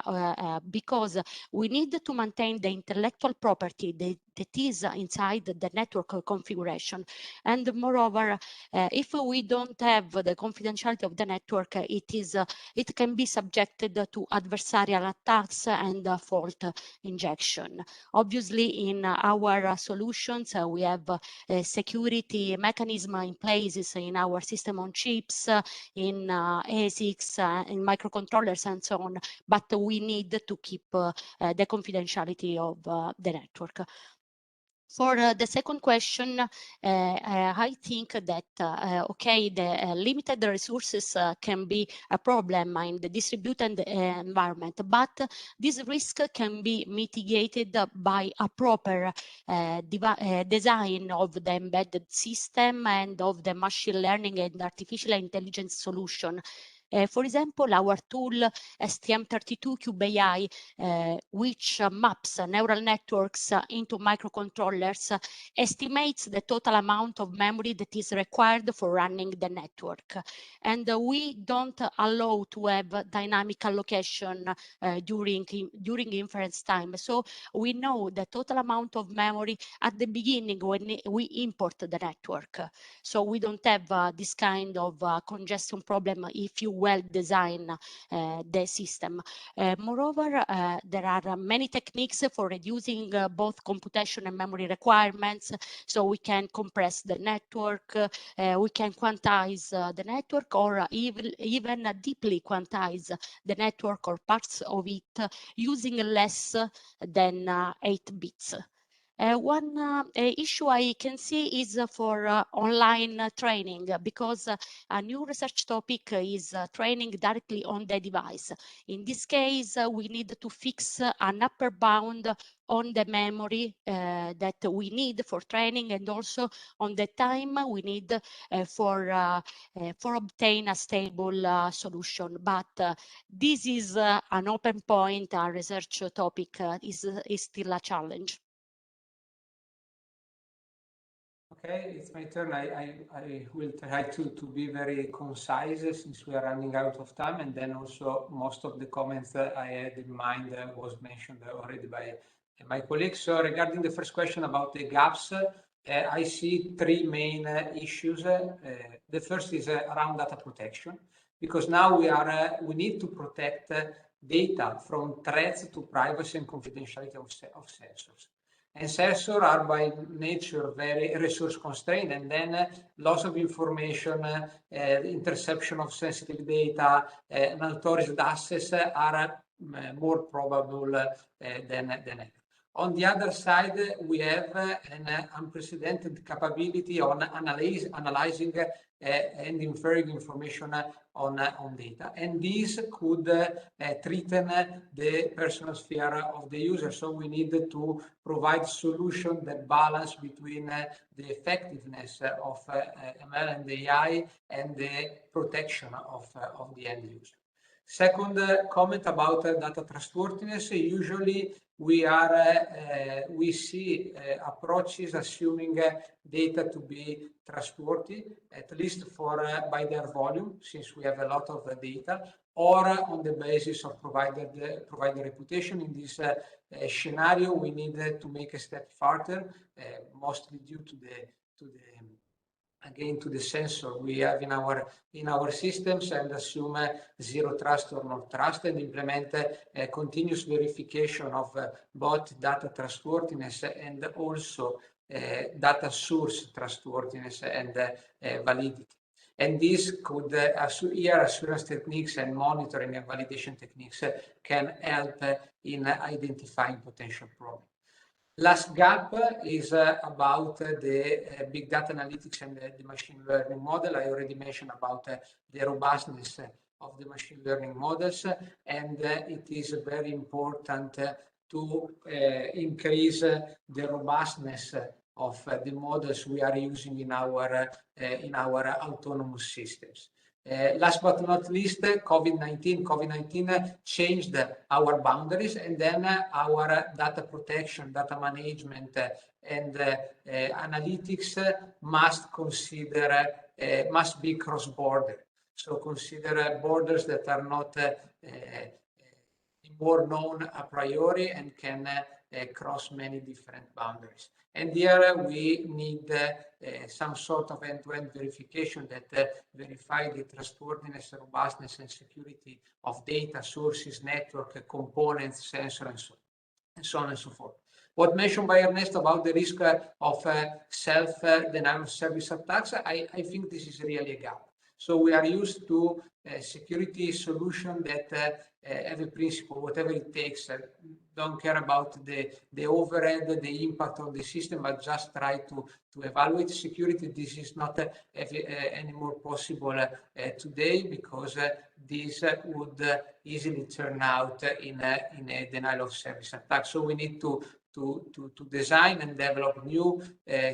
because we need to maintain the intellectual property that is inside the network configuration. And moreover, if we don't have the confidentiality of the network, it can be subjected to adversarial attacks and fault injection. Obviously, in our solutions, we have a security mechanism in place in our system on chips, in ASICs, in microcontrollers and so on, but we need to keep the confidentiality of the network. For the second question, I think that, okay, the limited resources can be a problem in the distributed environment, but this risk can be mitigated by a proper design of the embedded system and of the machine learning and artificial intelligence solution. For example, our tool STM32Cube AI, which maps neural networks into microcontrollers, estimates the total amount of memory that is required for running the network. And we don't allow to have dynamic allocation during inference time. So we know the total amount of memory at the beginning when we import the network. So we don't have this kind of congestion problem if you well design the system. Moreover, there are many techniques for reducing both computation and memory requirements. So we can compress the network, we can quantize the network, or even deeply quantize the network or parts of it using less than 8 bits. One issue I can see is for online training, because a new research topic is training directly on the device. In this case, we need to fix an upper bound on the memory that we need for training, and also on the time we need for obtain a stable solution. But this is an open point. A research topic is still a challenge. Okay, it's my turn. I will try to be very concise since we are running out of time, and then also most of the comments that I had in mind was mentioned already by my colleagues. So regarding the first question about the gaps, I see three main issues. The first is around data protection, because now we need to protect data from threats to privacy and confidentiality of sensors. And sensors are by nature very resource constrained, and then loss of information, interception of sensitive data, unauthorized access are more probable than ever. On the other side, we have an unprecedented capability on analyzing and inferring information on data, and this could threaten the personal sphere of the user. So we need to provide solutions that balance between the effectiveness of ML and AI and the protection of the end user. Second comment about data trustworthiness. Usually we see approaches assuming data to be trustworthy, at least by their volume, since we have a lot of data, or on the basis of provider reputation. In this scenario, we need to make a step further, mostly due to the sensor we have in our systems, and assume zero trust or no trust, and implement a continuous verification of both data trustworthiness and also data source trustworthiness and validity. And this could assurance techniques and monitoring and validation techniques can help in identifying potential problems. Last gap is about the big data analytics and the machine learning model. I already mentioned about the robustness of the machine learning models, and it is very important to increase the robustness of the models we are using in our autonomous systems. Last but not least, COVID-19 changed our boundaries, and then our data protection, data management, and analytics must be cross-border. So consider borders that are not more known a priori and can cross many different boundaries. And here we need some sort of end-to-end verification that verify the trustworthiness, robustness, and security of data sources, network, components, sensor, and so on and so forth. What mentioned by Ernesto about the risk of self-denial of service attacks, I think this is really a gap. So we are used to a security solution that have a principle, whatever it takes, don't care about the overhead, the impact on the system, but just try to evaluate security. This is not anymore possible today, because this would easily turn out in a denial of service attack. So we need to design and develop new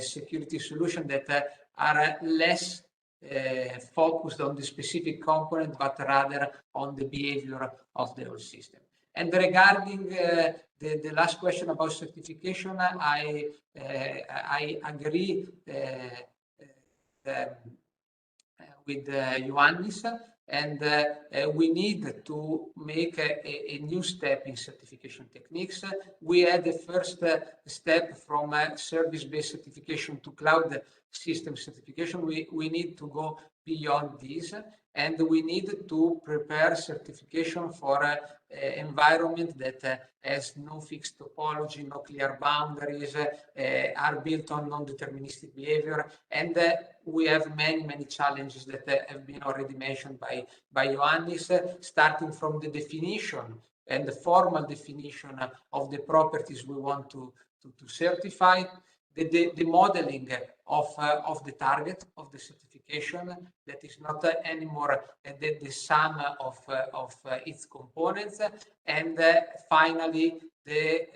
security solutions that are less focused on the specific component, but rather on the behavior of the whole system. And regarding the last question about certification, I agree with Ioannis, and we need to make a new step in certification techniques. We had the first step from service-based certification to cloud system certification. We need to go beyond this, and we need to prepare certification for an environment that has no fixed topology, no clear boundaries, are built on non-deterministic behavior, and we have many challenges that have been already mentioned by Ioannis, starting from the definition and the formal definition of the properties we want to certify, the modeling of the target of the certification, that is not anymore the sum of its components, and finally the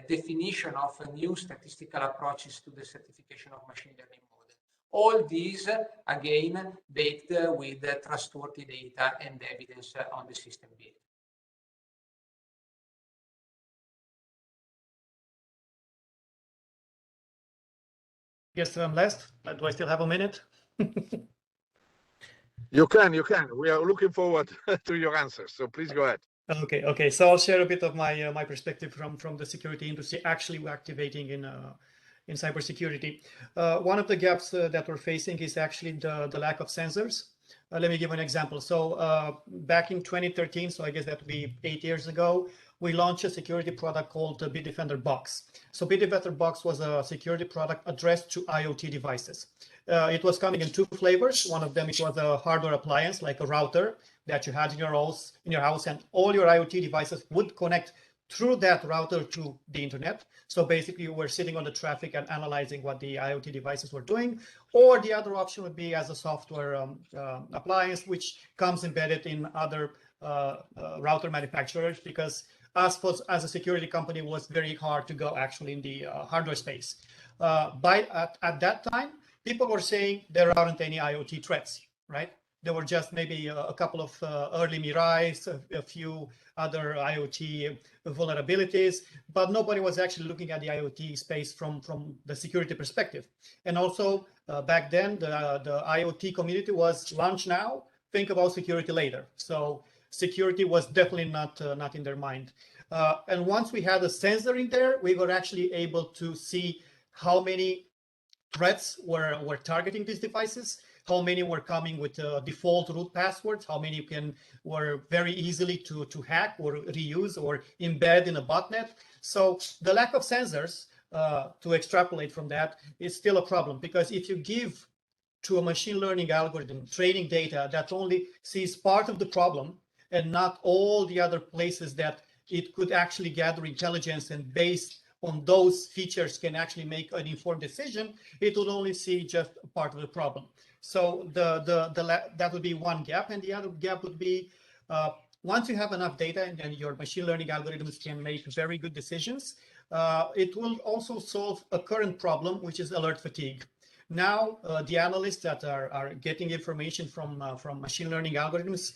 definition of new statistical approaches to the certification of machine learning model. All these, again, baked with trustworthy data and evidence on the system build. Yes, I'm last. Do I still have a minute? You can. We are looking forward to your answers. So please go ahead. Okay. So I'll share a bit of my my perspective from the security industry actually activating in cybersecurity. One of the gaps that we're facing is actually the lack of sensors. Let me give an example. So back in 2013, so I guess that would be 8 years ago, we launched a security product called the Bitdefender Box. So Bitdefender Box was a security product addressed to IoT devices. It was coming in two flavors. One of them, it was a hardware appliance like a router that you had in your house, and all your IoT devices would connect through that router to the internet. So basically, you were sitting on the traffic and analyzing what the IoT devices were doing. Or the other option would be as a software appliance, which comes embedded in other router manufacturers, because as a security company, it was very hard to go actually in the hardware space. At that time, people were saying there aren't any IoT threats, right? There were just maybe a couple of early Mirais, a few other IoT vulnerabilities, but nobody was actually looking at the IoT space from the security perspective. And also back then, the IoT community was launch now, think about security later. So security was definitely not in their mind. And once we had a sensor in there, we were actually able to see how many threats were targeting these devices, how many were coming with default root passwords, how many were very easily to hack or reuse or embed in a botnet. So the lack of sensors, to extrapolate from that, is still a problem, because if you give to a machine learning algorithm training data that only sees part of the problem and not all the other places that it could actually gather intelligence, and based on those features can actually make an informed decision, it will only see just part of the problem. So that would be one gap. And the other gap would be once you have enough data and your machine learning algorithms can make very good decisions, it will also solve a current problem, which is alert fatigue. Now, the analysts that are getting information from machine learning algorithms,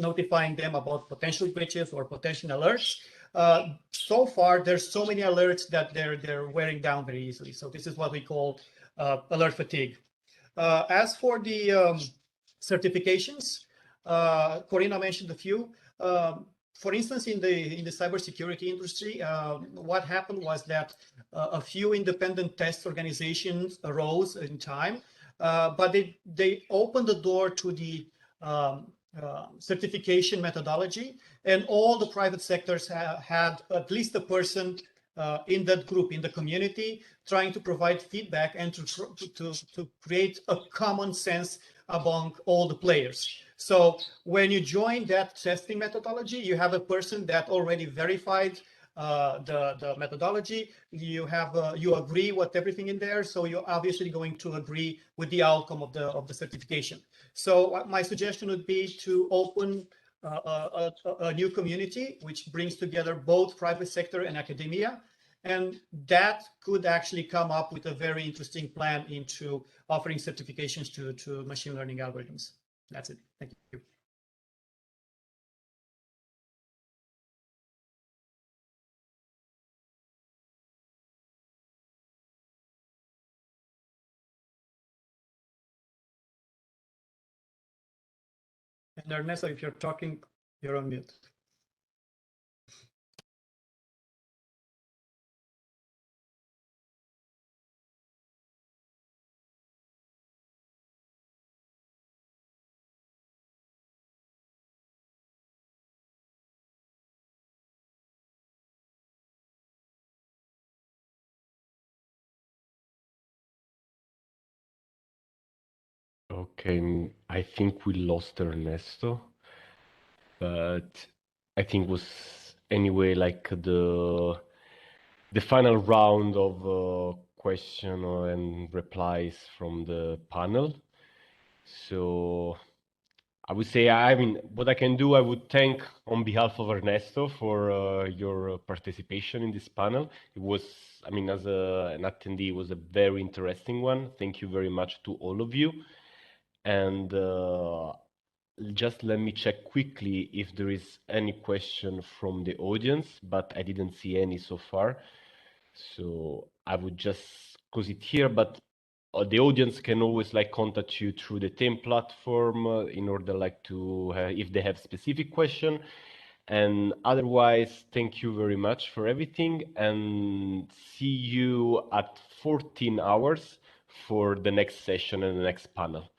notifying them about potential breaches or potential alerts, so far, there's so many alerts that they're wearing down very easily. So this is what we call alert fatigue. As for the certifications, Corina mentioned a few. For instance, in the cybersecurity industry, what happened was that a few independent test organizations arose in time, but they opened the door to the certification methodology, and all the private sectors had at least a person in that group, in the community, trying to provide feedback and to create a common sense among all the players. So when you join that testing methodology, you have a person that already verified the methodology. You agree with everything in there, so you're obviously going to agree with the outcome of the certification. So my suggestion would be to open a new community which brings together both private sector and academia, and that could actually come up with a very interesting plan into offering certifications to machine learning algorithms. That's it. Thank you. And Ernesto, if you're talking, you're on mute. Okay, I think we lost Ernesto, but I think was anyway like the final round of question and replies from the panel. So I would say, I mean, what I can do, I would thank on behalf of Ernesto for your participation in this panel. It was, I mean, as an attendee, it was a very interesting one. Thank you very much to all of you. And just let me check quickly if there is any question from the audience, but I didn't see any so far. So I would just close it here, but the audience can always like contact you through the TEAM platform in order like to if they have specific question. And otherwise, thank you very much for everything, and see you at 14 hours for the next session and the next panel.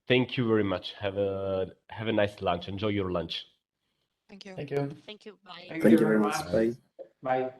Thank you very much. Have a nice lunch. Enjoy your lunch. Thank you. Thank you. Thank you. Bye. Thank Thank you you very very much. much. Bye. Bye.